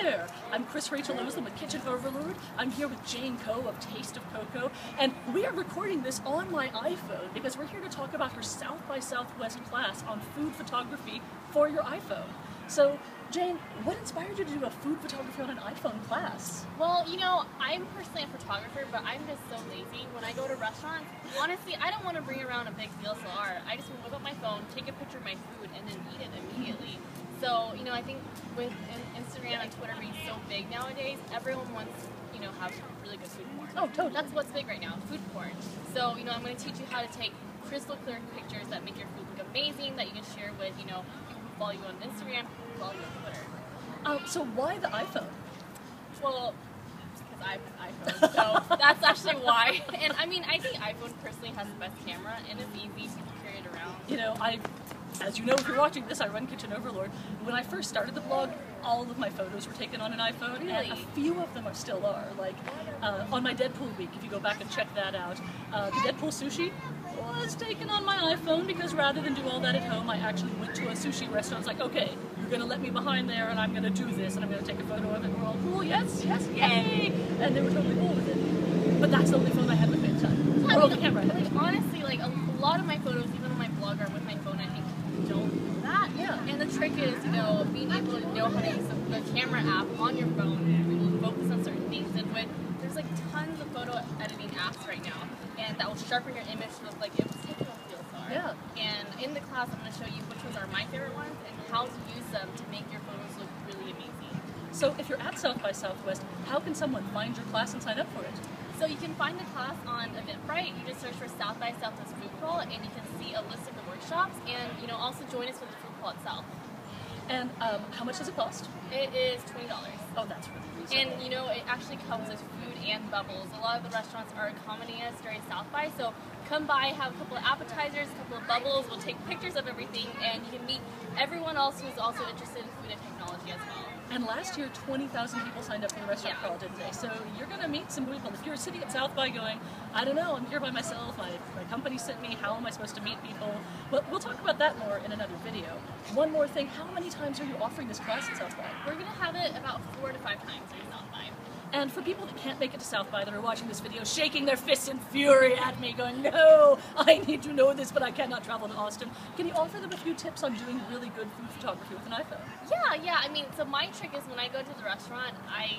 there! I'm Chris-Rachael with Kitchen Overlord. I'm here with Jane Ko of Taste of Koko, and we are recording this on my iPhone because we're here to talk about her South by Southwest class on food photography for your iPhone. So, Jane, what inspired you to do a food photography on an iPhone class? Well, you know, I'm personally a photographer, but I'm just so lazy. When I go to restaurants, honestly, I don't want to bring around a big DSLR. I just want to whip up my phone, take a picture of my food, and then eat it immediately. So, you know, I think with Instagram and Twitter being so big nowadays, everyone wants, you know, have really good food porn. Oh, totally. That's what's big right now, food porn. So, you know, I'm going to teach you how to take crystal clear pictures that make your food look amazing, that you can share with, you know, people who follow you on Instagram, people who follow you on Twitter. So why the iPhone? Well, because I have an iPhone, so that's actually why. And I mean, I think iPhone personally has the best camera, and it's easy to carry it around. You know, as you know, if you're watching this, I run Kitchen Overlord. When I first started the blog, all of my photos were taken on an iPhone, Really? and a few of them still are. Like, on my Deadpool week, if you go back and check that out, the Deadpool sushi was taken on my iPhone because rather than do all that at home, I actually went to a sushi restaurant. I was like, okay, you're going to let me behind there, and I'm going to do this, and I'm going to take a photo of it, and we're all cool, yes, yes, yay! And they were totally cool with it. But that's the only phone I had with me at the time. Yeah, Or the camera. like, honestly, like, a lot of my photos, even on my blog, are with my phone. I think don't do that. Yeah. And the trick is, you know, being able to know how to use the camera app on your phone to really focus on certain things. And there's like tons of photo editing apps right now, and that will sharpen your image to look like it was taken on DSLR. Yeah. And in the class, I'm going to show you which ones are my favorite ones and how to use them to make your photos look really amazing. So if you're at South by Southwest, how can someone find your class and sign up for it? So you can find the class on Eventbrite. You just search for South by Southwest Food Crawl, and you can see a list of the workshops, and you know, also join us for the food crawl itself. And how much does it cost? It is $20. Oh, that's really reasonable. And you know, it actually comes with food and bubbles. A lot of the restaurants are accommodating us during South by, so come by, have a couple of appetizers, a couple of bubbles. We'll take pictures of everything, and you can meet everyone else who's also interested in food and technology as well. And last year, 20,000 people signed up for the restaurant crawl, didn't they? So you're going to meet some people. If you're sitting at South by going, I don't know, I'm here by myself, my company sent me, how am I supposed to meet people? But we'll talk about that more in another video. One more thing, how many times are you offering this class at South by? We're going to have it about 4 to 5 times during South by. And for people that can't make it to South by that are watching this video, shaking their fists in fury at me, going, no, I need to know this, but I cannot travel to Austin. Can you offer them a few tips on doing really good food photography with an iPhone? Yeah. I mean, so my trick is when I go to the restaurant, I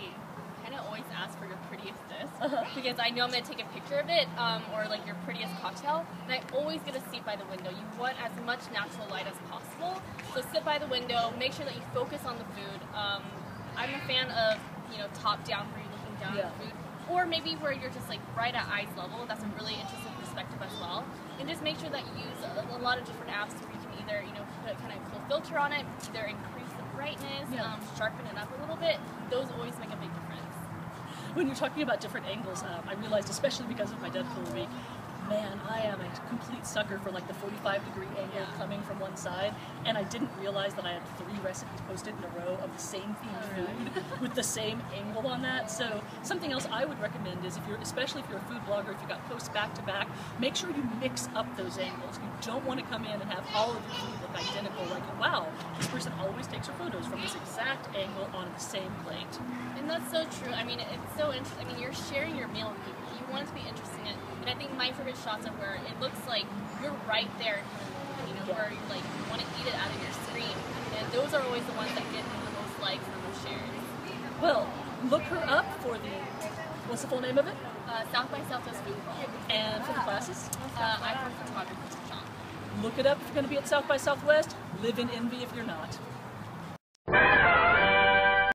kind of always ask for your prettiest this, because I know I'm going to take a picture of it, or like your prettiest cocktail, and I always get a seat by the window. You want as much natural light as possible, so sit by the window, make sure that you focus on the food. I'm a fan of, you know, top down where you're looking down at the food, or maybe where you're just like right at eye level. That's a really interesting perspective as well. And just make sure that you use a lot of different apps where you can either, you know, put kind of a cool filter on it, either increase the brightness, sharpen it up a little bit. Those always make a big difference. When you're talking about different angles, I realized, especially because of my Deadpool week, man, I am a complete sucker for like the 45-degree angle coming from one side, and I didn't realize that I had 3 recipes posted in a row of the same themed food with the same angle on that. So something else I would recommend is, especially if you're a food blogger, if you've got posts back to back, make sure you mix up those angles. You don't want to come in and have all of your food look identical, like, wow, this person always takes her photos from this exact angle on the same plate. And that's so true. I mean, it's so interesting. I mean, you're sharing your meal with people. You want it to be interesting. And I think my favorite shots are where it looks like you're right there, you know, where you like want to eat it out of your screen. And those are always the ones that get the most likes and the most shares. Well, look her up for what's the full name of it? South by Southwest Food Crawl. And for the classes? iPhone photography shop. Look it up if you're going to be at South by Southwest. Live in envy if you're not.